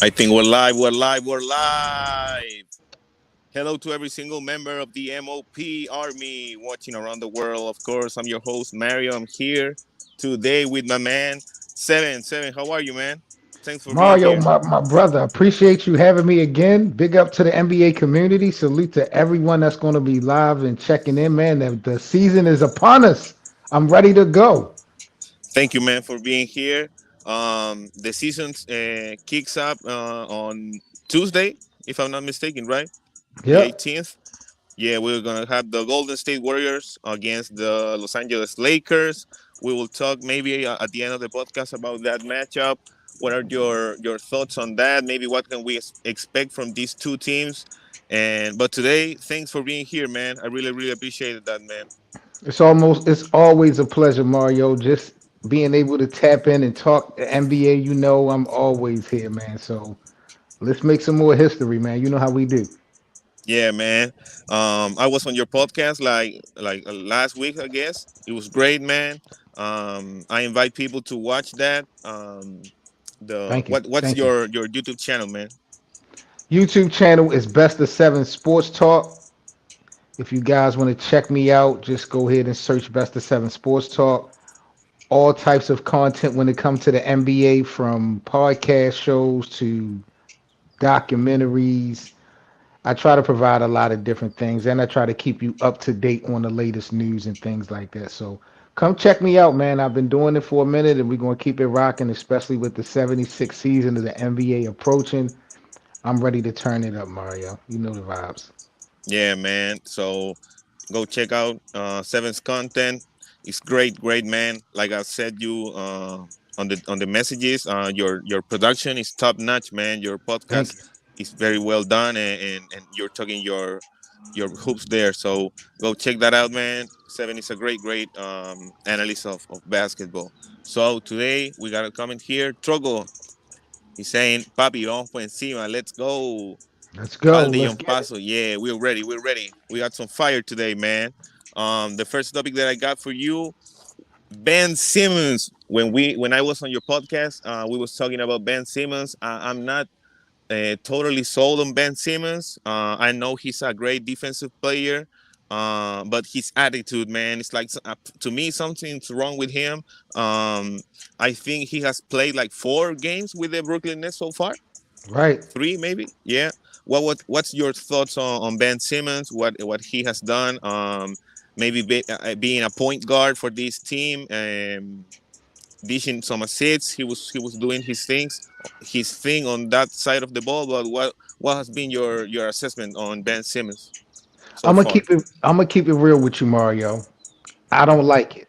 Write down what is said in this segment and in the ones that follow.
I think we're live, we're live, we're live. Hello to every single member of the MOP Army watching around the world. Of course, I'm your host, Mario. I'm here today with my man, Seven. Seven, how are you, man? Thanks for being Mario, here. my brother, appreciate you having me again. Big up to the NBA community. Salute to everyone that's going to be live and checking in, man. The season is upon us. I'm ready to go. Thank you, man, for being here. The season kicks up on Tuesday, if I'm not mistaken, right? The Yep. 18th. Yeah, we're gonna have the Golden State Warriors against the Los Angeles Lakers. We will talk maybe at the end of the podcast about that matchup. What are your thoughts on that? Maybe what can we expect from these two teams? And but today, thanks for being here, man. I really appreciated that, man. It's always a pleasure, Mario. Just being able to tap in and talk NBA. You know, I'm always here, man. So let's make some more history, man. You know how we do. Yeah, man. I was on your podcast last week, I guess. It was great, man. I invite people to watch that. The Thank you. what's Thank you. your YouTube channel, man? YouTube channel is Best of Seven Sports Talk. If you guys want to check me out, just go ahead and search Best of Seven Sports Talk. All types of content when it comes to the NBA, from podcast shows to documentaries. I try to provide a lot of different things, and I try to keep you up to date on the latest news and things like that. So come check me out, man. I've been doing it for a minute, and we're going to keep it rocking, especially with the 76th season of the NBA approaching. I'm ready to turn it up, Mario. You know the vibes. Yeah, man. So go check out Seven's content. It's great, man. Like I said, you on the messages, your production is top notch, man. Your Thank podcast you. is very well done, and you're talking your hoops there. So go check that out, man. Seven is a great analyst of basketball. So today we got a comment here. Trogo, he's saying, "Papi, vamos por encima. Let's go." Let's go. Calde Let's John get it. Paso. Yeah, we're ready. We're ready. We got some fire today, man. The first topic that I got for you, Ben Simmons. When I was on your podcast, we was talking about Ben Simmons. I'm not totally sold on Ben Simmons. I know he's a great defensive player, but his attitude, man, it's like to me something's wrong with him. I think he has played like 4 games with the Brooklyn Nets so far, Right. 3 maybe. Yeah. What's your thoughts on Ben Simmons? What he has done? Maybe being a point guard for this team. Dishing some assists. He was doing his thing on that side of the ball. But what has been your assessment on Ben Simmons so I'm gonna far? keep it. I'm gonna keep it real with you, Mario. I don't like it.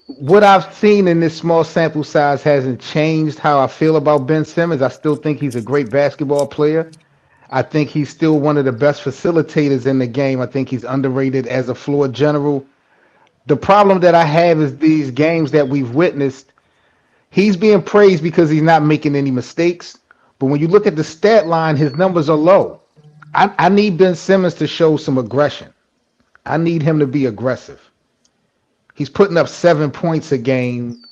What I've seen in this small sample size hasn't changed how I feel about Ben Simmons. I still think he's a great basketball player. I think he's still one of the best facilitators in the game. I think he's underrated as a floor general. The problem that I have is these games that we've witnessed. He's being praised because he's not making any mistakes. But when you look at the stat line, his numbers are low. I need Ben Simmons to show some aggression. I need him to be aggressive. He's putting up 7 points a game,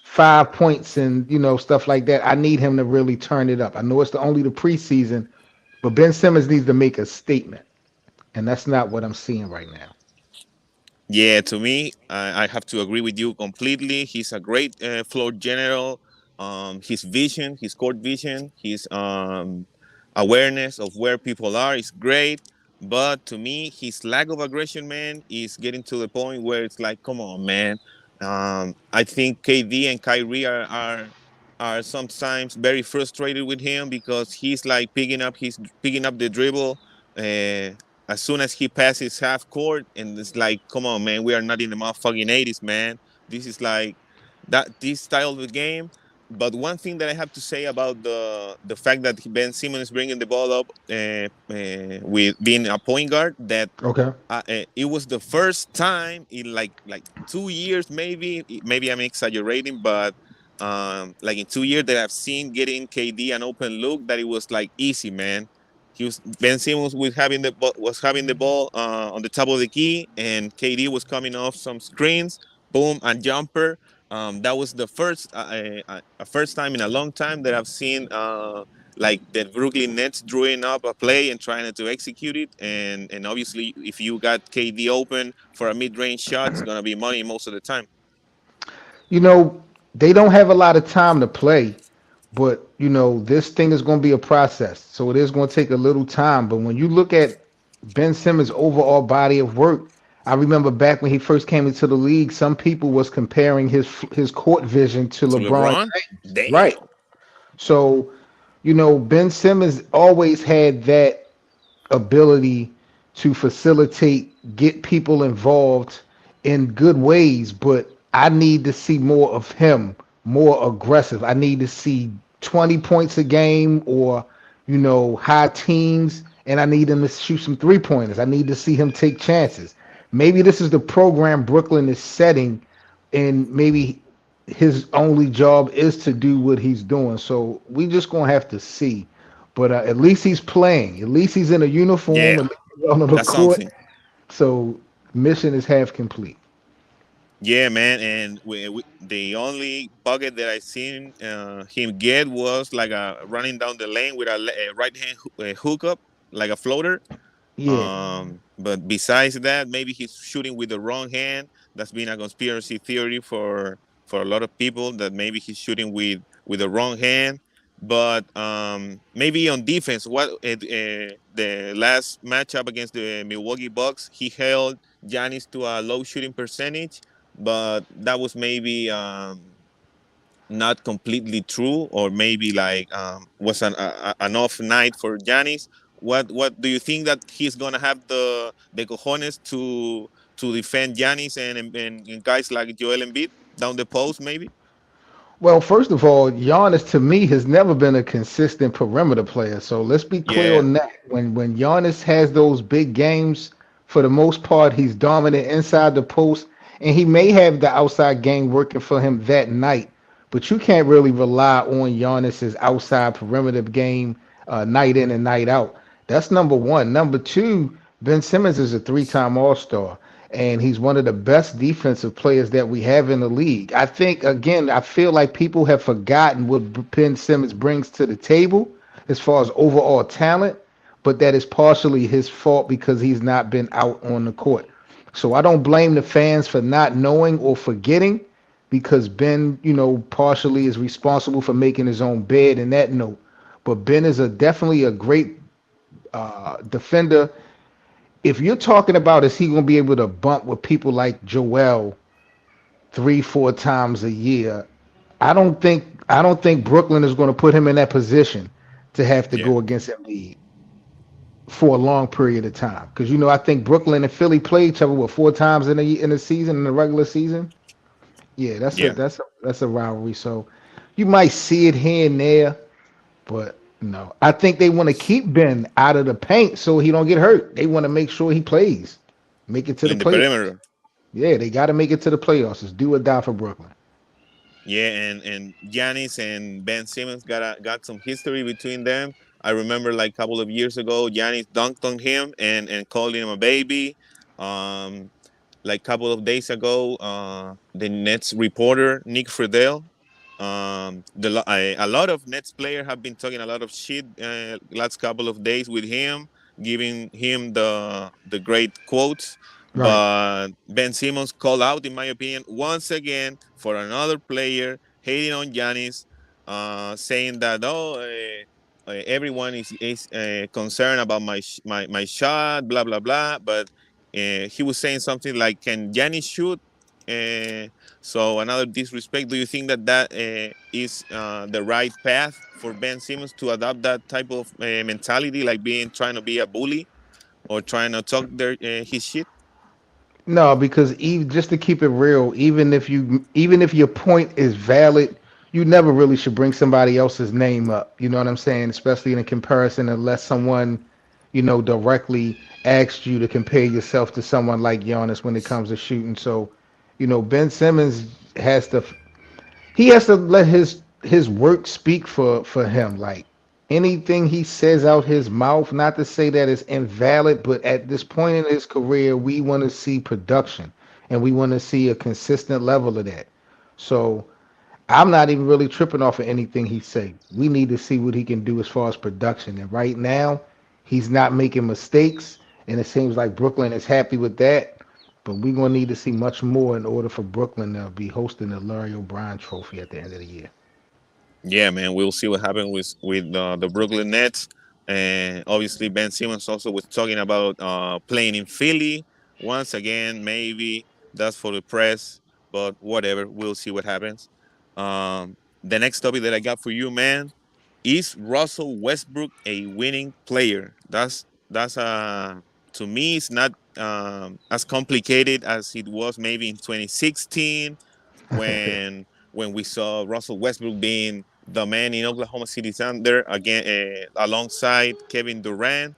5 points, and stuff like that. I need him to really turn it up. I know it's only the preseason, but Ben Simmons needs to make a statement, and that's not what I'm seeing right now. Yeah, to me, I have to agree with you completely. He's a great floor general. His vision, his court vision, his awareness of where people are is great. But to me, his lack of aggression, man, is getting to the point where it's like, come on, man. I think KD and Kyrie are sometimes very frustrated with him because he's like picking up the dribble. Uh, as soon as he passes half court, and it's like, come on, man, we are not in the motherfucking 80s, man. This is like this style of the game. But one thing that I have to say about the fact that Ben Simmons is bringing the ball up with being a point guard, that Okay. it was the first time in like 2 years, maybe I'm exaggerating, but like in 2 years that I've seen getting KD an open look that it was like easy, man. Ben Simmons was having the ball on the top of the key, and KD was coming off some screens, boom, and jumper. That was the first time in a long time that I've seen like the Brooklyn Nets drawing up a play and trying to execute it. And obviously, if you got KD open for a mid-range shot, it's gonna be money most of the time. You know, they don't have a lot of time to play, but this thing is going to be a process. So it is going to take a little time. But when you look at Ben Simmons' overall body of work, I remember back when he first came into the league, some people was comparing his court vision to To LeBron LeBron, James. Right. damn. So, Ben Simmons always had that ability to facilitate, get people involved in good ways, but I need to see more of him, more aggressive. I need to see 20 points a game or, high teens, and I need him to shoot some three pointers. I need to see him take chances. Maybe this is the program Brooklyn is setting, and maybe his only job is to do what he's doing. So we just gonna have to see. But at least he's playing. At least he's in a uniform. Yeah, At least he's on the that's court. something. So mission is half complete. Yeah, man. And the only bucket that I seen him get was like a running down the lane with a right hand hookup, like a floater. Yeah. But besides that, maybe he's shooting with the wrong hand. That's been a conspiracy theory for a lot of people that maybe he's shooting with the wrong hand. But maybe on defense, the last matchup against the Milwaukee Bucks, he held Giannis to a low shooting percentage, but that was maybe not completely true, or maybe like was an off night for Giannis. What do you think that he's gonna have the cojones to defend Giannis and guys like Joel Embiid down the post maybe? Well, first of all, Giannis to me has never been a consistent perimeter player. So let's be clear Yeah, on that. When Giannis has those big games, for the most part, he's dominant inside the post, and he may have the outside game working for him that night. But you can't really rely on Giannis's outside perimeter game night in and night out. That's number one. Number two, Ben Simmons is a three-time All-Star, and he's one of the best defensive players that we have in the league. I think, again, I feel like people have forgotten what Ben Simmons brings to the table as far as overall talent, but that is partially his fault because he's not been out on the court. So I don't blame the fans for not knowing or forgetting because Ben, partially is responsible for making his own bed in that note. But Ben is definitely a great defender. If you're talking about is he going to be able to bump with people like Joel three, four times a year, I don't think Brooklyn is going to put him in that position to have to yeah, go against Embiid for a long period of time. Because I think Brooklyn and Philly play each other what four times in a season in the regular season. Yeah, that's a yeah. that's a that's a rivalry. So you might see it here and there, but no, I think they want to keep Ben out of the paint so he don't get hurt. They want to make sure he plays, make it to the In the playoffs. perimeter. Yeah, they got to make it to the playoffs. It's do or die for Brooklyn. Yeah, and Giannis and Ben Simmons got some history between them. I remember like a couple of years ago, Giannis dunked on him and called him a baby. Um, like a couple of days ago, the Nets reporter Nick Friedel, a lot of Nets players have been talking a lot of shit last couple of days with him, giving him the great quotes. Right. But Ben Simmons called out, in my opinion, once again for another player hating on Giannis, saying that everyone is concerned about my shot, blah blah blah. But he was saying something like, "Can Giannis shoot?" Uh, so another disrespect. Do you think that is the right path for Ben Simmons to adopt that type of mentality, like being trying to be a bully or trying to talk his shit? No, because even just to keep it real, even if your point is valid, you never really should bring somebody else's name up. You know what I'm saying? Especially in a comparison, unless someone, directly asked you to compare yourself to someone like Giannis when it comes to shooting. So, Ben Simmons has to let his work speak for him. Like anything he says out his mouth, not to say that it's invalid, but at this point in his career, we want to see production and we want to see a consistent level of that. So I'm not even really tripping off of anything he say. We need to see what he can do as far as production. And right now, he's not making mistakes, and it seems like Brooklyn is happy with that. But we're gonna need to see much more in order for Brooklyn to be hosting the Larry O'Brien Trophy at the end of the year. Yeah, man, we'll see what happens with the Brooklyn Nets, and obviously Ben Simmons also was talking about playing in Philly once again. Maybe that's for the press, but whatever. We'll see what happens. The next topic that I got for you, man, is Russell Westbrook a winning player? That's to me, it's not as complicated as it was maybe in 2016 when we saw Russell Westbrook being the man in Oklahoma City Thunder again alongside Kevin Durant.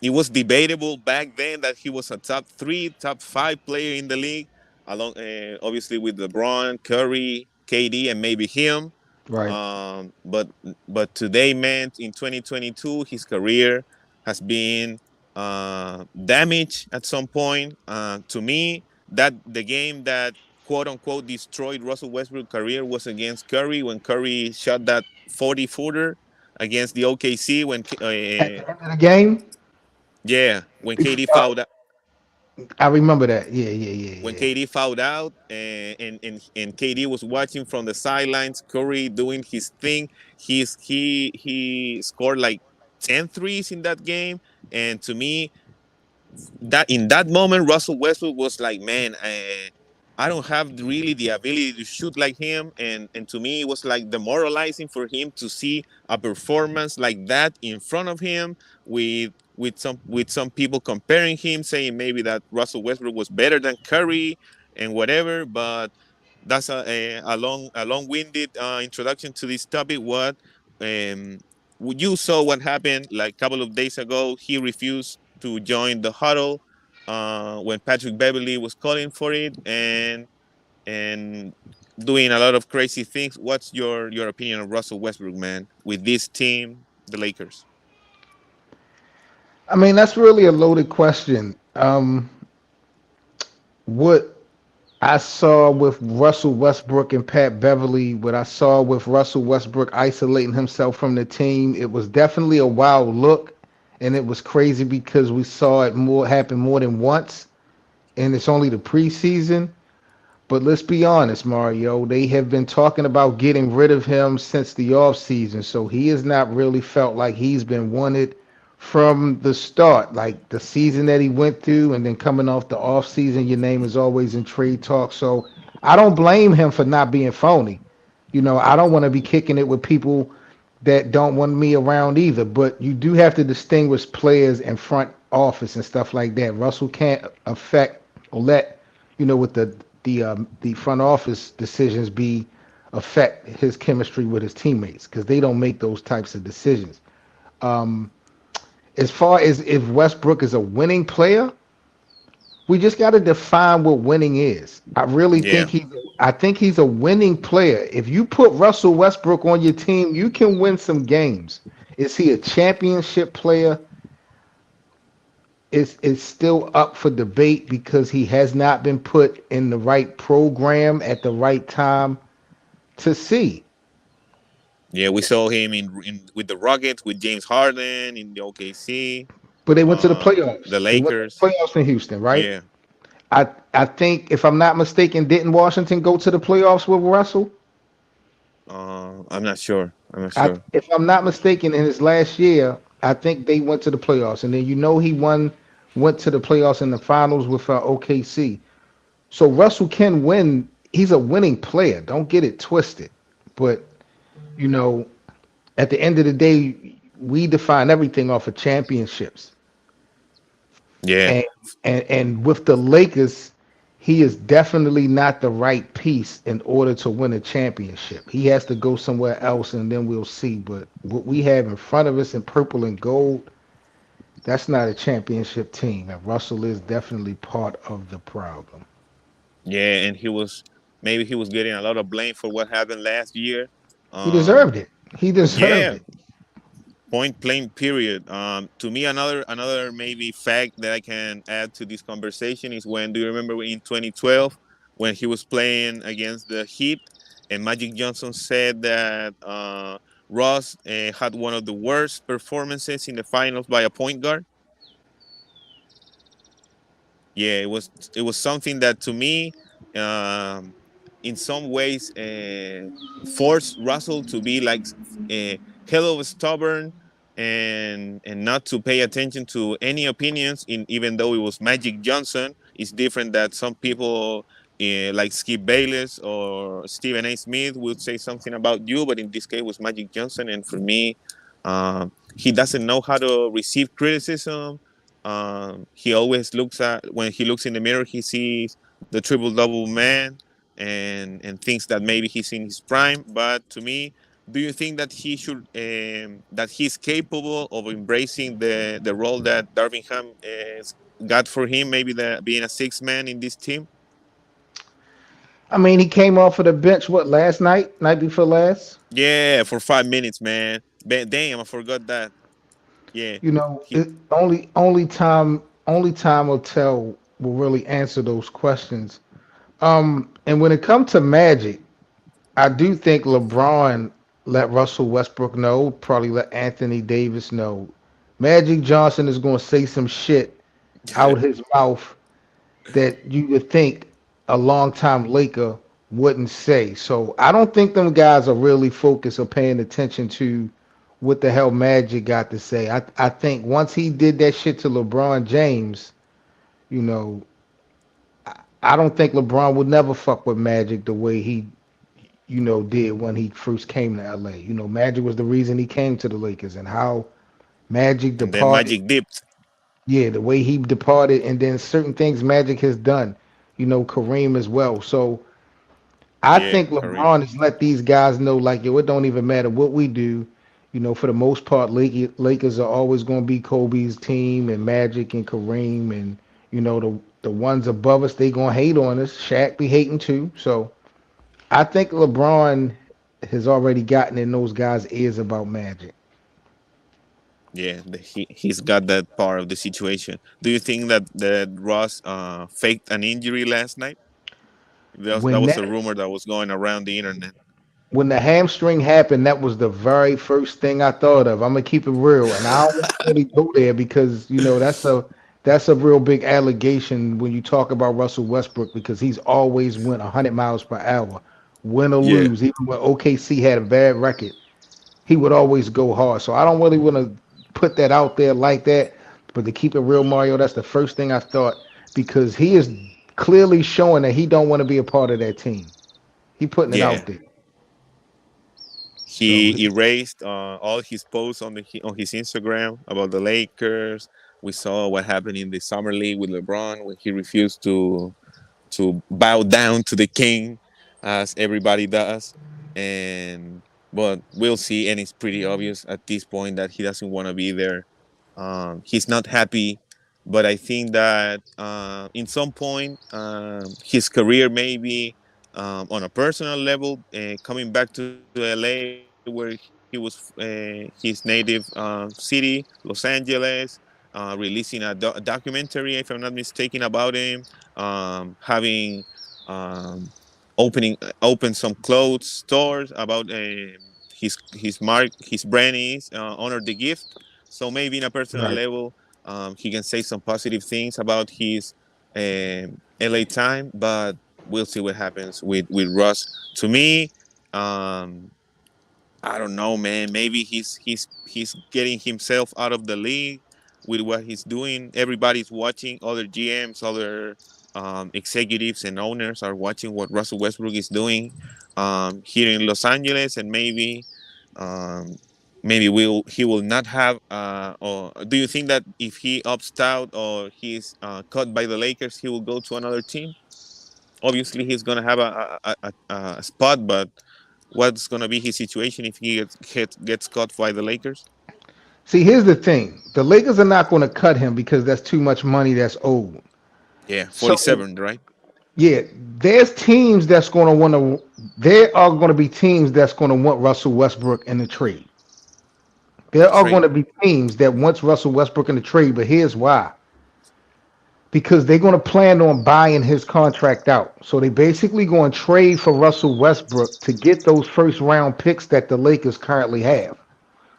It was debatable back then that he was a top three, top five player in the league, along obviously with LeBron, Curry, KD, and maybe him. Right. But today, man, in 2022, his career has been damaged at some point. To me, that the game that quote unquote destroyed Russell Westbrook's career was against Curry when Curry shot that 40 footer against the OKC At the end of the game, yeah, when if, KD fouled I remember that. Yeah, yeah, yeah, when yeah. KD fouled out and KD was watching from the sidelines, Curry doing his thing. He scored like 10 threes in that game. And to me, that in that moment, Russell Westbrook was like, man, I don't have really the ability to shoot like him, and to me, it was like demoralizing for him to see a performance like that in front of him with some people comparing him, saying maybe that Russell Westbrook was better than Curry and whatever. But that's a long-winded introduction to this topic. Um, you saw what happened like a couple of days ago. He refused to join the huddle when Patrick Beverly was calling for it and doing a lot of crazy things. What's your opinion of Russell Westbrook, man, with this team, the Lakers? I mean, that's really a loaded question. What I saw with Russell Westbrook and Pat Beverly, what I saw with Russell Westbrook isolating himself from the team, it was definitely a wild look, and it was crazy because we saw it more happen more than once, and it's only the preseason. But let's be honest, Mario, they have been talking about getting rid of him since the offseason. So he has not really felt like he's been wanted from the start. Like the season that he went through and then coming off the offseason, your name is always in trade talk. So I don't blame him for not being phony. I don't want to be kicking it with people that don't want me around either. But you do have to distinguish players and front office and stuff like that. Russell can't affect or let with the front office decisions be affect his chemistry with his teammates because they don't make those types of decisions. Um, as far as if Westbrook is a winning player, we just got to define what winning is. Yeah, I think he's a winning player. If you put Russell Westbrook on your team, you can win some games. Is he a championship player? It's still up for debate because he has not been put in the right program at the right time to see. yeah, we saw him in with the Rockets with James Harden in the OKC, But they went to the playoffs. the They went to the Lakers. playoffs in Houston, right? Yeah, I think if I'm not mistaken, didn't Washington go to the playoffs with Russell? I'm not sure. I'm not sure. If I'm not mistaken, in his last year, I think they went to the playoffs, and then he went to the playoffs in the finals with OKC. So Russell can win. He's a winning player. Don't get it twisted. But you know, at the end of the day, we define everything off of championships. Yeah, And and with the Lakers, he is definitely not the right piece in order to win a championship. He has to go somewhere else, and then we'll see. But what we have in front of us in purple and gold, that's not a championship team. And Russell is definitely part of the problem. yeah, and maybe he was getting a lot of blame for what happened last year. He Um, deserved it. He deserved yeah, it. point blank period. To me, another maybe fact that I can add to this conversation is when do you remember in 2012 when he was playing against the Heat, and Magic Johnson said that Ross had one of the worst performances in the finals by a point guard. Yeah, it was something that to me, um, in some ways, forced Russell to be like hell of a stubborn, and not to pay attention to any opinions. In even though it was Magic Johnson, it's different that some people. Like Skip Bayless or Stephen A. Smith would say something about you, but in this case it was Magic Johnson, and for me, he doesn't know how to receive criticism. He always looks at when he looks in the mirror, he sees the triple double man, and thinks that maybe he's in his prime. But to me, do you think that he should that he's capable of embracing the role that Darvingham got for him, maybe the being a six man in this team? I mean, he came off of the bench what last night, night before last. Yeah, for 5 minutes, man. Damn, I forgot that. Yeah, You know, he. only time will tell will really answer those questions. And when it comes to Magic, I do think LeBron let Russell Westbrook know, probably let Anthony Davis know. Magic Johnson is going to say some shit out his mouth that you would think a longtime Laker wouldn't say. So I don't think them guys are really focused or paying attention to what the hell Magic got to say. I think once he did that shit to LeBron James, you know, I don't think LeBron would never fuck with Magic the way he, did when he first came to LA. You know, Magic was the reason he came to the Lakers and how Magic And then departed. Magic dipped. Yeah, the way he departed and then certain things Magic has done. You know, Kareem as well. So I Yeah, think Kareem. LeBron has let these guys know, like, yo, it don't even matter what we do. You know, for the most part, Lakers are always going to be Kobe's team and Magic and Kareem and the ones above us. They gonna hate on us. Shaq be hating too. So I think LeBron has already gotten in those guys' ears about Magic. Yeah, he's got that part of the situation. Do you think that Ross faked an injury last night? That When was that a rumor that was going around the internet. when the hamstring happened, that was the very first thing I thought of. I'm gonna keep it real, and I don't want to really go there because that's a real big allegation when you talk about Russell Westbrook because he's always went 100 miles per hour, win or Yeah, lose. Even when OKC had a bad record, he would always go hard. So I don't really want to put that out there like that. But to keep it real, Mario, that's the first thing I thought because he is clearly showing that he don't want to be a part of that team. He putting it yeah. out there. So He erased all his posts on his Instagram about the Lakers. We saw what happened in the summer league with LeBron when he refused to bow down to the king, as everybody does. And but we'll see, and it's pretty obvious at this point that he doesn't want to be there. He's not happy, but I think that in some point, his career maybe on a personal level, coming back to LA where he was his native city, Los Angeles, releasing a documentary, if I'm not mistaken, about him, having um, open some clothes stores about his brand is honor the gift. So maybe in a personal right. level, he can say some positive things about his LA time, but we'll see what happens with Russ. To me, um, I don't know, man. Maybe he's getting himself out of the league with what he's doing. Everybody's watching. Other GMs, other executives and owners are watching what Russell Westbrook is doing here in Los Angeles, and um, maybe he will not have. Or do you think that if he opts out or he's cut by the Lakers, he will go to another team? Obviously, he's gonna have a spot, but what's gonna be his situation if he gets caught by the Lakers? See, here's the thing: the Lakers are not going to cut him because that's too much money that's owed. Yeah, So, 47, right? yeah, there's teams that's going to want to. There are going to be teams that's going to want Russell Westbrook in the trade. In There the are going trade. to be teams that wants Russell Westbrook in the trade, but here's why: because they're going to plan on buying his contract out. So they basically going to trade for Russell Westbrook to get those first round picks that the Lakers currently have.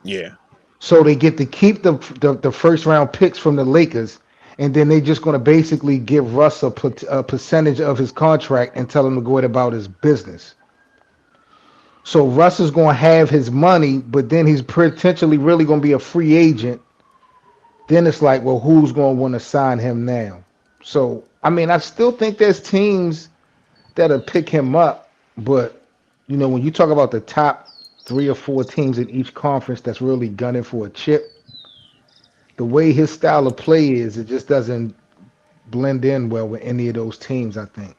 Yeah. So they get to keep the first round picks from the Lakers, and then they're just going to basically give Russ a percentage of his contract and tell him to go about his business. So Russ is going to have his money, but then he's potentially really going to be a free agent. Then it's like, well, who's going to want to sign him now? So, I mean, I still think there's teams that'll pick him up, but when you talk about the top 3 or 4 teams in each conference that's really gunning for a chip, the way his style of play is, it just doesn't blend in well with any of those teams, I think.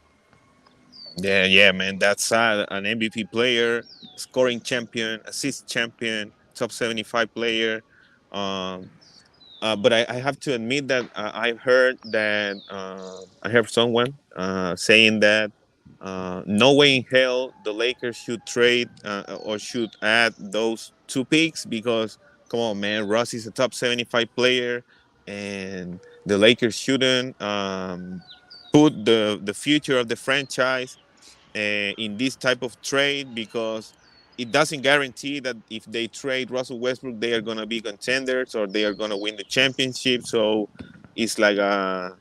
Yeah, yeah, man. That's an MVP player, scoring champion, assist champion, top 75 player. Um, but I have to admit that I heard someone saying that no way in hell the Lakers should trade or should add those 2 picks because come on, man, Russ is a top 75 player, and the Lakers shouldn't put the future of the franchise in this type of trade because it doesn't guarantee that if they trade Russell Westbrook, they are going to be contenders or they are going to win the championship. So it's like a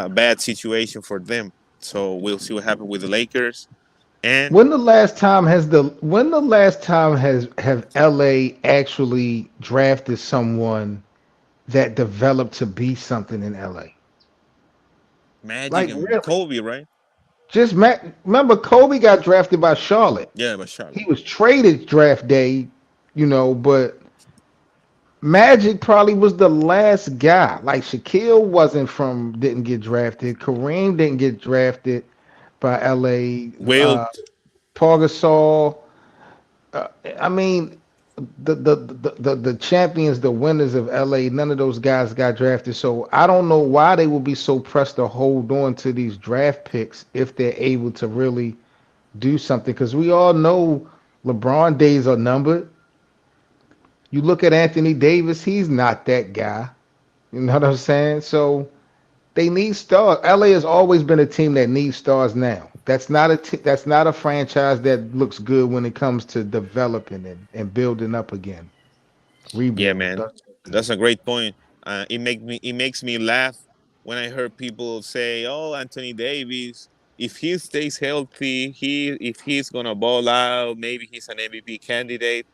bad situation for them. So we'll see what happens with the Lakers. And When the last time has have LA actually drafted someone that developed to be something in LA? Magic Like and really? Kobe, right? Remember Kobe got drafted by Charlotte. Yeah, but He Charlotte. was traded draft day, but Magic probably was the last guy. Like Shaquille didn't get drafted. Kareem didn't get drafted by LA. Will, Paul Gasol. Uh, I mean, the champions, the winners of LA, none of those guys got drafted. So I don't know why they would be so pressed to hold on to these draft picks if they're able to really do something. Because we all know LeBron days are numbered. You look at Anthony Davis, he's not that guy. You know what I'm saying? So they need stars. LA has always been a team that needs stars now. That's not a franchise that looks good when it comes to developing and building up again. yeah, Rebuild man, doesn't look good. that's a great point. It makes me laugh when I heard people say, "Oh, Anthony Davis, if he stays healthy, if he's gonna ball out, maybe he's an MVP candidate."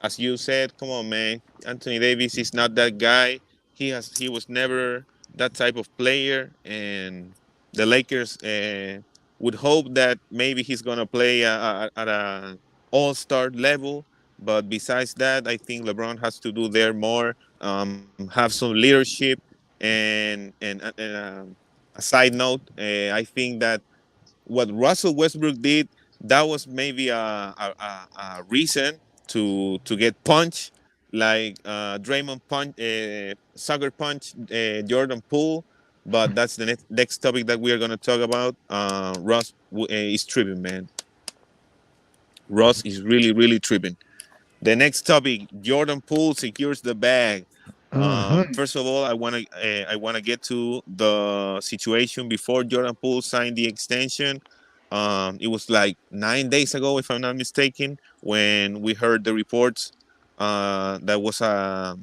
As you said, come on, man, Anthony Davis is not that guy. He was never that type of player, and the Lakers would hope that maybe he's gonna play at a all-star level. But besides that, I think LeBron has to do there more, have some leadership, and a side note, I think that what Russell Westbrook did, that was maybe a reason to get punched, like Draymond sucker punch Jordan Poole. But that's the next topic that we are gonna talk about. Russ is tripping, man. Russ is really tripping. The next topic: Jordan Poole secures the bag. Hmm. First of all, I wanna get to the situation before Jordan Poole signed the extension. It was like 9 days ago, if I'm not mistaken, when we heard the reports that was a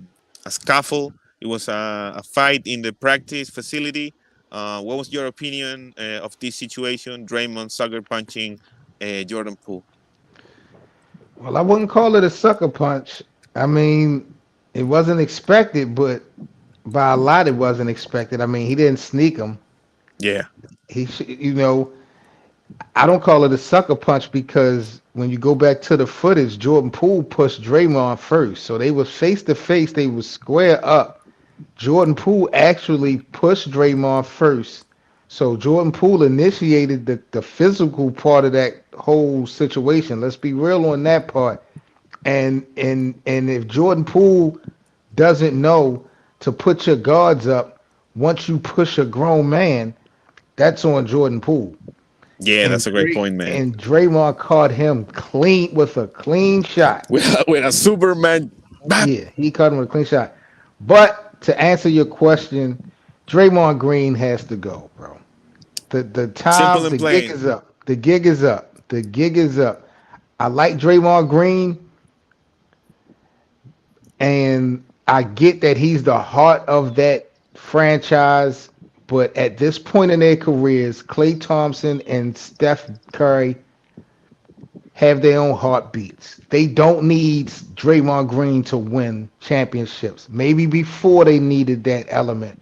scuffle. It was a fight in the practice facility. What was your opinion of this situation? Draymond sucker punching Jordan Poole. Well, I wouldn't call it a sucker punch. I mean, it wasn't expected, but by a lot, it wasn't expected. I mean, he didn't sneak him. Yeah, I don't call it a sucker punch because when you go back to the footage, Jordan Poole pushed Draymond first. So they was face to face, they was square up. Jordan Poole actually pushed Draymond first. So Jordan Poole initiated the physical part of that whole situation. Let's be real on that part. And if Jordan Poole doesn't know to put your guards up once you push a grown man, that's on Jordan Poole. yeah, And that's a great point, man. Draymond caught him clean with a clean shot. With a Superman, bap. Yeah, he caught him with a clean shot. But to answer your question, Draymond Green has to go, bro. Simple The and gig plain. is up. The gig is up. The gig is up. I like Draymond Green, and I get that he's the heart of that franchise. But at this point in their careers, Klay Thompson and Steph Curry have their own heartbeats. They don't need Draymond Green to win championships. Maybe before they needed that element.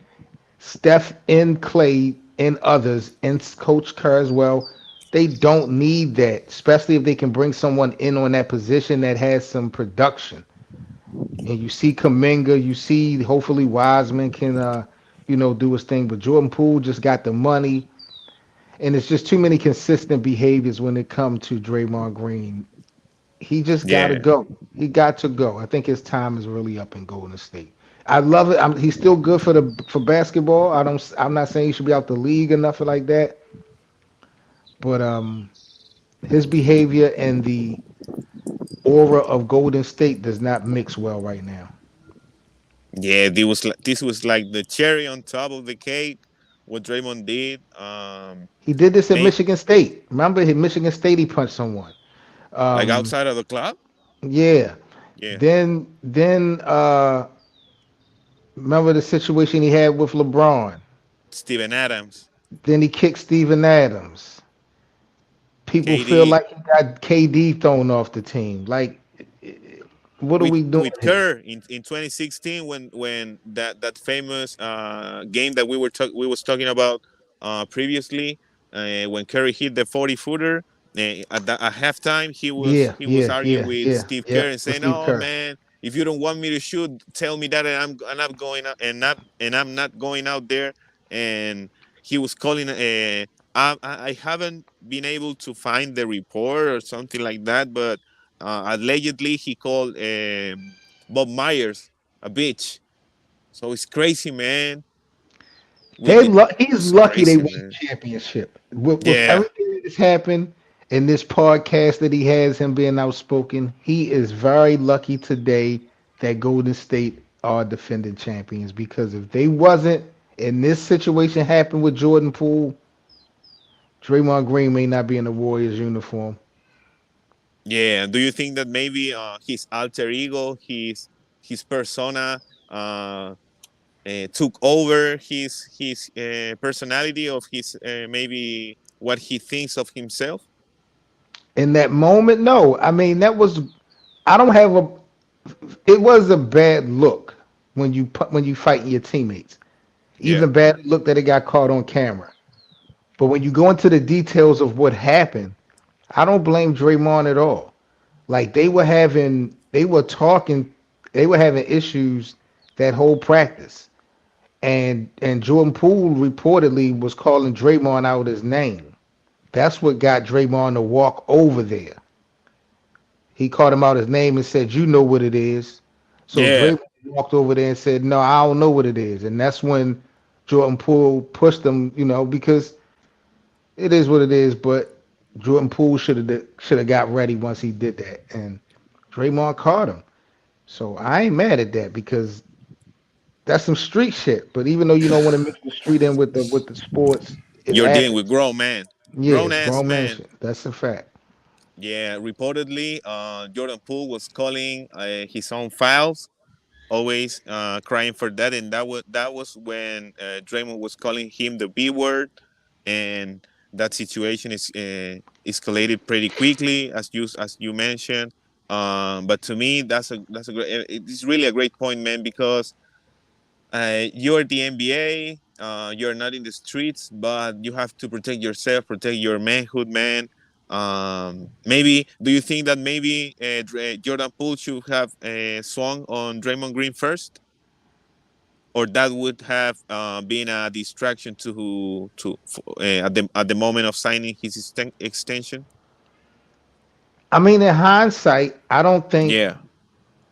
Steph and Clay and others, and Coach Kerr as well, they don't need that, especially if they can bring someone in on that position that has some production. And you see Kaminga, you see hopefully Wiseman can, do his thing. But Jordan Poole just got the money, and it's just too many consistent behaviors when it comes to Draymond Green. He just got to Yeah, go. He got to go. I think his time is really up in Golden State. I love it. He's still good for basketball. I don't. I'm not saying he should be out the league or nothing like that. But his behavior and the aura of Golden State does not mix well right now. yeah. This was like the cherry on top of the cake. What Draymond did. He did this at May Michigan State. Remember, at Michigan State, he punched someone. like Um, outside of the club. yeah. Yeah, Then remember the situation he had with LeBron. Steven Adams, Then he kicked Steven Adams. People feel KD. like he got KD thrown off the team. Like, what are we doing With here? Kerr in 2016 when that famous game that we was talking about previously when Curry hit the 40-footer at halftime Yeah, he was yeah, arguing yeah, with yeah, Steve yeah. Kerr and With saying, Steve "Oh Kerr. man, if you don't want me to shoot, tell me that and I'm going out and I'm not going out there." And he was calling I haven't been able to find the report or something like that, but allegedly he called Bob Myers a bitch. So it's crazy, man. He's It's lucky they crazy, won the man. championship. With Yeah, everything that has happened in this podcast that he has, him being outspoken, he is very lucky today that Golden State are defending champions. Because if they wasn't, and this situation happened with Jordan Poole, Draymond Green may not be in the Warriors uniform. yeah. Do you think that maybe his alter ego, his persona, took over his personality of his maybe what he thinks of himself? In that moment, no. I mean, I don't have a. It was a bad look when you fighting your teammates. Even Yeah, a bad look that it got caught on camera. But when you go into the details of what happened, I don't blame Draymond at all. Like they were having issues that whole practice, and Jordan Poole reportedly was calling Draymond out his name. That's what got Draymond to walk over there. He called him out his name and said, "You know what it is." So yeah, Draymond walked over there and said, "No, I don't know what it is." And that's when Jordan Poole pushed him, because it is what it is. But Jordan Poole should have got ready once he did that, and Draymond caught him. So I ain't mad at that because that's some street shit. But even though you don't want to mix the street in with the sports, it you're dealing with happens. grown man, Yeah, grown it's ass grown man man. shit. That's a fact. Yeah, reportedly, Jordan Poole was calling his own fouls, always crying for that, and that was when Draymond was calling him the B word, and that situation is escalated pretty quickly, as you mentioned. But to me, that's a great. It's really a great point, man, because you're the NBA. You're not in the streets, but you have to protect yourself, protect your manhood, man. Maybe do you think that maybe Jordan Poole should have swung on Draymond Green first, or that would have been a distraction at the moment of signing his extension? I mean, in hindsight, Yeah,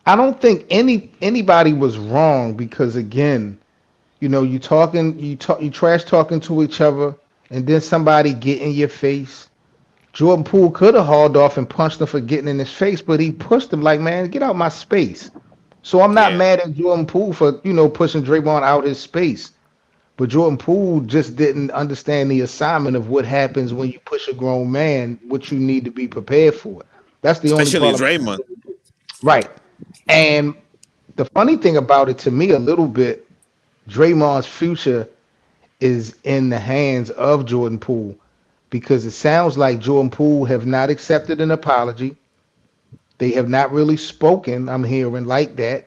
I don't think anybody was wrong because again, you trash talking to each other, and then somebody get in your face. Jordan Poole could have hauled off and punched him for getting in his face, but he pushed him like, man, get out my space. So I'm not yeah, mad at Jordan Poole for pushing Draymond out his space. But Jordan Poole just didn't understand the assignment of what happens when you push a grown man, what you need to be prepared for. That's the only especially problem. Draymond. Right. And the funny thing about it to me a little bit, Draymond's future is in the hands of Jordan Poole because it sounds like Jordan Poole have not accepted an apology. They have not really spoken, I'm hearing like that.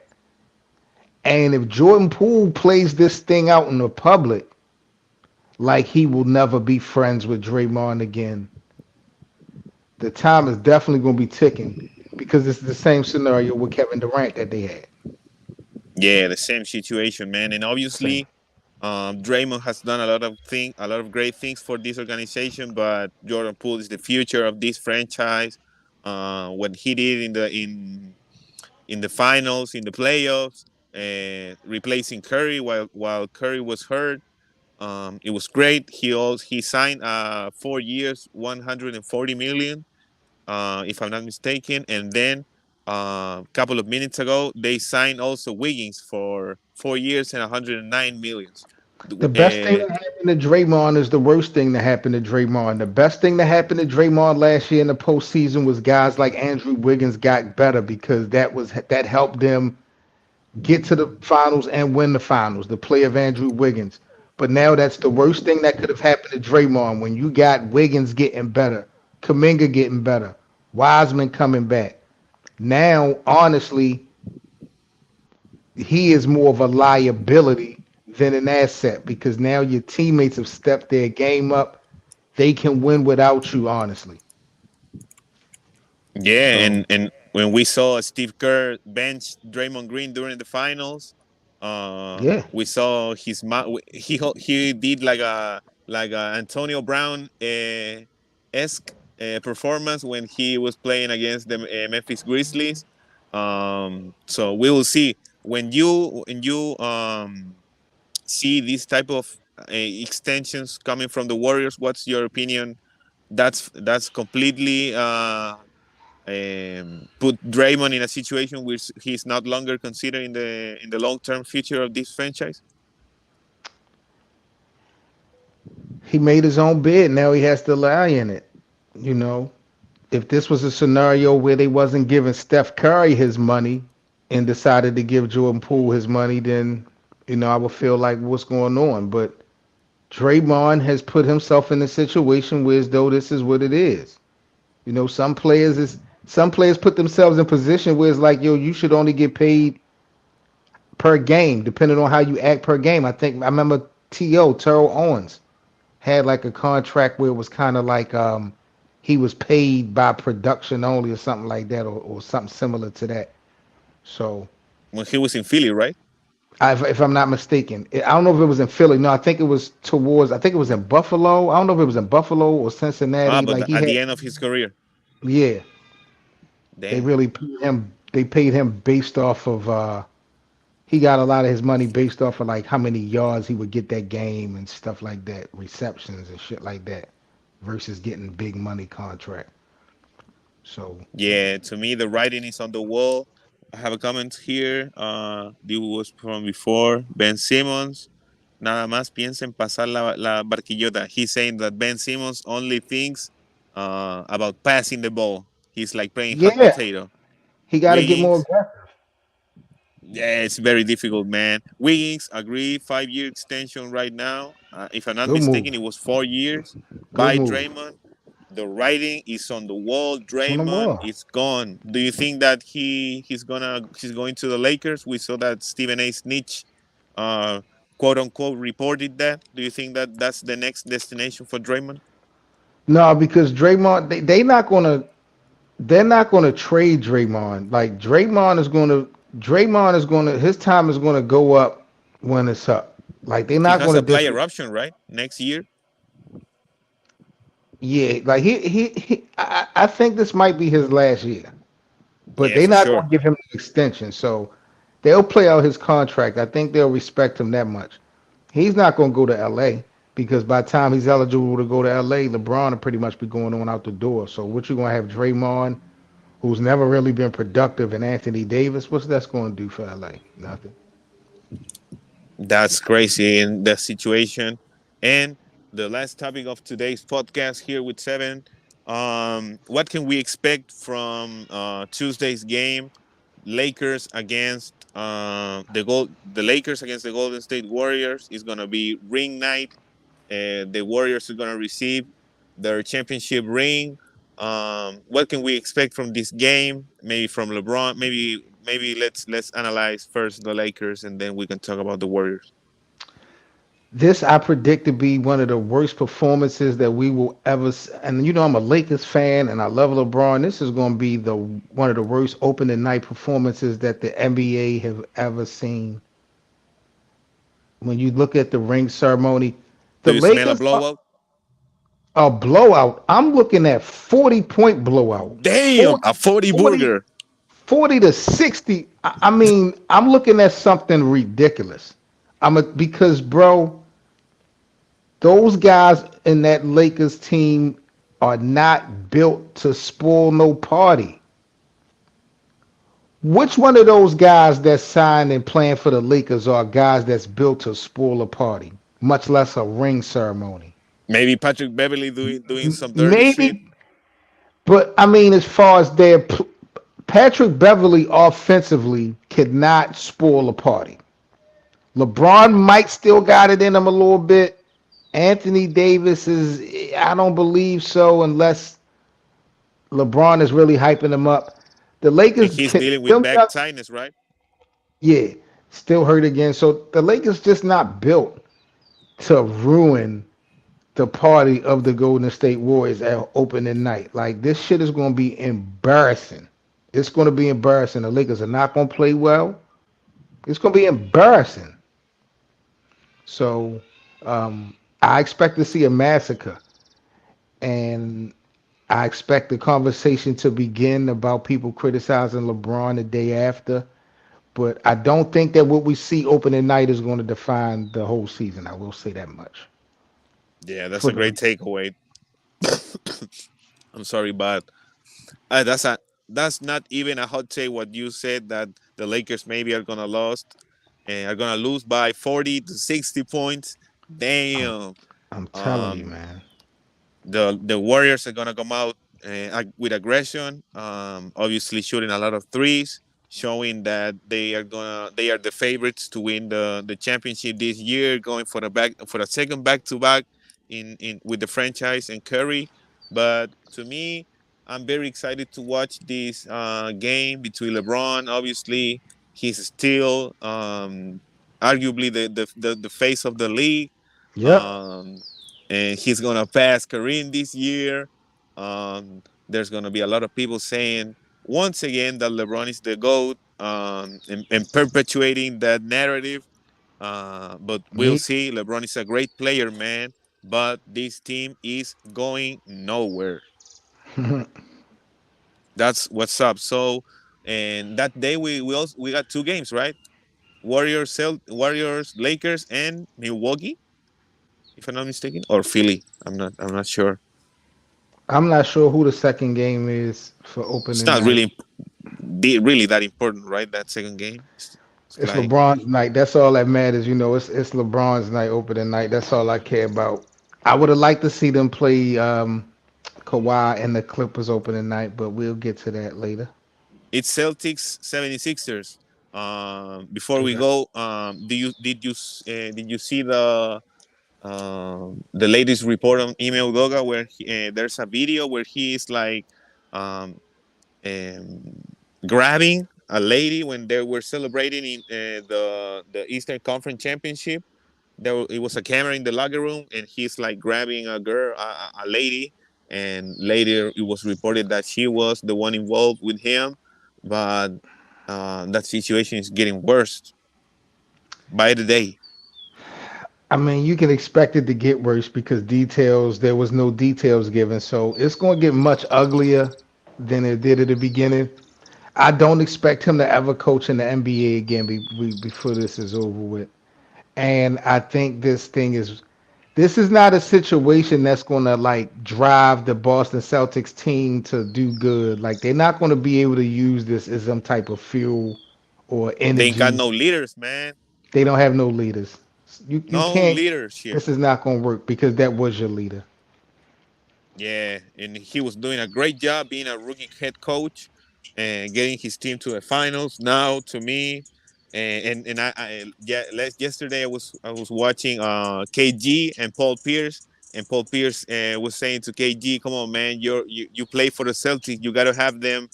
And if Jordan Poole plays this thing out in the public, like he will never be friends with Draymond again, the time is definitely going to be ticking because it's the same scenario with Kevin Durant that they had. Yeah, the same situation, man. And Same. obviously, Draymond has done a lot of great things for this organization. But Jordan Poole is the future of this franchise. What he did in the finals, in the playoffs, replacing Curry while Curry was hurt. It was great. He signed 4 years, 140 million, if I'm not mistaken. And then a couple of minutes ago, they signed also Wiggins for 4 years and 109 millions. The best thing that happened to Draymond is the worst thing that happened to Draymond. The best thing that happened to Draymond last year in the postseason was guys like Andrew Wiggins got better because that helped them get to the finals and win the finals. The play of Andrew Wiggins. But now that's the worst thing that could have happened to Draymond when you got Wiggins getting better, Kaminga getting better, Wiseman coming back. Now, honestly, he is more of a liability than an asset because now your teammates have stepped their game up. They can win without you, honestly. Yeah, So and when we saw Steve Kerr bench Draymond Green during the finals, yeah, we saw he did like a Antonio Brown esque performance when he was playing against the Memphis Grizzlies. So we will see when you see these type of extensions coming from the Warriors. What's your opinion? That's completely put Draymond in a situation which he's not longer considered in the long term future of this franchise. he made his own bid. Now he has to lie in it. You know, if this was a scenario where they wasn't giving Steph Curry his money and decided to give Jordan Poole his money, then I would feel like what's going on. But Draymond has put himself in a situation where as though this is what it is. Some players put themselves in position where it's like, yo, you should only get paid per game, depending on how you act per game. I remember Terrell Owens had like a contract where it was kind of like he was paid by production only or something like that, or something similar to that. So When he was in Philly, right? if I'm not mistaken, I don't know if it was in Philly. No, I think it was I think it was in Buffalo. I don't know if it was in Buffalo or Cincinnati. But Like he at had, the end of his career, yeah, they damn. really paid him. They paid him based off of he got a lot of his money based off of like how many yards he would get that game and stuff like that, receptions and shit like that, versus getting big money contract. So Yeah, to me the writing is on the wall. I have a comment here. This was from before. Ben Simmons. Nada más piensa en pasar la barquillota. He's saying that Ben Simmons only thinks about passing the ball. He's like playing hot yeah, potato. he got to get more Wiggins, aggressive. yeah, it's very difficult, man. Wiggins agree 5 year extension right now. If I'm not Good move. mistaken, it was 4 years Good by move. Draymond. The writing is on the wall. It's on the Draymond wall. is gone. Do you think that he's going to the Lakers? We saw that Stephen A. Snitch, uh, quote unquote, reported that. Do you think that that's the next destination for Draymond? No, because Draymond, they're not gonna trade Draymond. Like Draymond is gonna his time is gonna go up when it's up. Like they're He not has gonna a player option, right? Next year. yeah, like I think this might be his last year, but Yeah, they're for not sure. gonna give him an extension. So they'll play out his contract. I think they'll respect him that much. He's not gonna go to LA because by the time he's eligible to go to LA, LeBron will pretty much be going on out the door. So what you gonna have Draymond, who's never really been productive, and Anthony Davis? What's that's gonna do for LA? Nothing. That's crazy in the situation. And the last topic of today's podcast here with Seven. What can we expect from Tuesday's game? Lakers against the Lakers against the Golden State Warriors is gonna be ring night. The Warriors are gonna receive their championship ring. What can we expect from this game? Maybe from LeBron. Maybe let's analyze first the Lakers and then we can talk about the Warriors. This I predict to be one of the worst performances that we will ever. And you know, I'm a Lakers fan, and I love LeBron. This is going to be the one of the worst opening night performances that the NBA have ever seen. When you look at the ring ceremony, Do the you smell a Lakers are blowout? a blowout. I'm looking at 40-point blowout. Damn, 40, a 40 40, burger. 40 to 60. I mean, I'm looking at something ridiculous. Because, bro, those guys in that Lakers team are not built to spoil no party. Which one of those guys that signed and playing for the Lakers are guys that's built to spoil a party, much less a ring ceremony? Maybe Patrick Beverly doing some dirty shit. Maybe, but I mean, as far as Patrick Beverly offensively cannot spoil a party. LeBron might still got it in him a little bit. Anthony Davis is, I don't believe so, unless LeBron is really hyping him up. The And Lakers he's can dealing with them, back tightness, right? yeah, still hurt again. So the Lakers just not built to ruin the party of the Golden State Warriors at opening night. Like this shit is going to be embarrassing. It's going to be embarrassing. The Lakers are not going to play well. It's going to be embarrassing. So I expect to see a massacre, and I expect the conversation to begin about people criticizing LeBron the day after. But I don't think that what we see opening night is going to define the whole season. I will say that much. Yeah, that's For a great the takeaway. I'm sorry, but that's a that's not even a hot take. What you said that the Lakers maybe are gonna lost and are gonna lose by 40 to 60 points. I'm, Damn. I'm telling you, Um, man. the Warriors are gonna come out with aggression. Obviously shooting a lot of threes, showing that they are the favorites to win the championship this year, going for the second back to back in with the franchise and Curry. But to me, I'm very excited to watch this game between LeBron. Obviously, he's still arguably the face of the league. Yep. Um, and he's gonna pass Kareem this year. There's gonna be a lot of people saying once again that LeBron is the GOAT, and perpetuating that narrative. But we'll Me. see. LeBron is a great player, man. But this team is going nowhere. That's what's up. So, and that day we got two games, right? Warriors, Lakers, and Milwaukee, if I'm not mistaken, or Philly. I'm not sure. I'm not sure who the second game is for It's opening not night. really that important, right? That second game. It's It's like LeBron's night. That's all that matters. You know, it's LeBron's night, opening night. That's all I care about. I would have liked to see them play Kawhi and the Clippers opening night, but we'll get to that later. it's Celtics 76ers. Before we Okay. go, did you see the latest report on Email Doga where there's a video where he is like um, um, grabbing a lady when they were celebrating in the Eastern Conference Championship. It was a camera in the locker room, and he's like grabbing a girl, a lady, and later it was reported that she was the one involved with him, but that situation is getting worse by the day. I mean, you can expect it to get worse because there was no details given. So it's going to get much uglier than it did at the beginning. I don't expect him to ever coach in the NBA again before this is over with. And I think this is not a situation that's going to like drive the Boston Celtics team to do good. Like they're not going to be able to use this as some type of fuel or They ain't got energy. no leaders, man. They don't have no leaders. You No can't. leadership. This is not going to work because that was your leader. Yeah, and he was doing a great job being a rookie head coach and getting his team to the finals. Now, to me, and yeah, yesterday I was watching KG and Paul Pierce, and Paul Pierce was saying to KG, "Come on, man, you play for the Celtics. You got to have them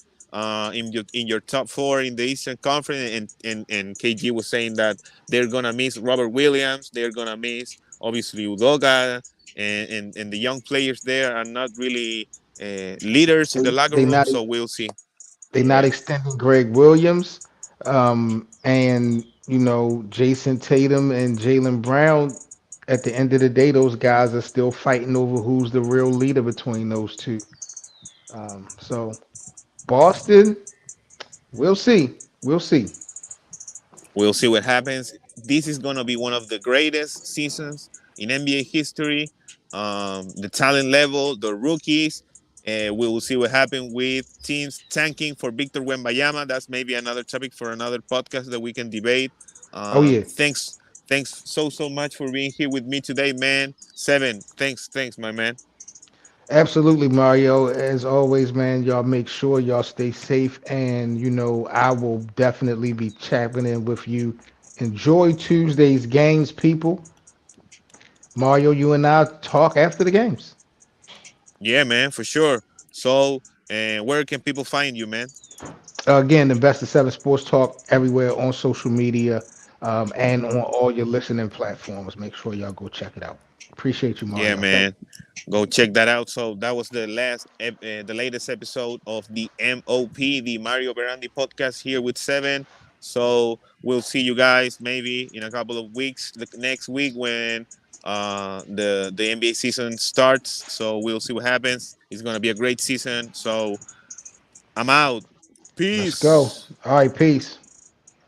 in your top four in the Eastern Conference." And KG was saying that they're gonna miss Robert Williams. They're gonna miss obviously Udoga and the young players there are not really leaders in the locker They room. not So we'll see. they not Yeah, extending Greg Williams, and Jason Tatum and Jalen Brown. At the end of the day, those guys are still fighting over who's the real leader between those two. So Boston, we'll see. We'll see. we'll see what happens. This is gonna be one of the greatest seasons in NBA history. The talent level, the rookies. We will see what happens with teams tanking for Victor Wembanyama. That's maybe another topic for another podcast that we can debate. Oh yeah, Thanks so much for being here with me today, man. Seven, thanks, my man. absolutely, Mario. As always, man, y'all make sure y'all stay safe, and I will definitely be chapping in with you. Enjoy Tuesday's games, people. Mario, you and I talk after the games. Yeah, man, for sure. So, where can people find you, man? Again, the Best of Seven Sports Talk everywhere on social media, and on all your listening platforms. Make sure y'all go check it out. Appreciate you, Yeah, Mario. Thank man. Go check that out. So that was the latest episode of the MOP, the Mario Berandi podcast here with Seven. So we'll see you guys maybe in a couple of weeks, the next week when the NBA season starts. So we'll see what happens. It's gonna be a great season. So I'm out. you. Let's go. Peace. All right, peace.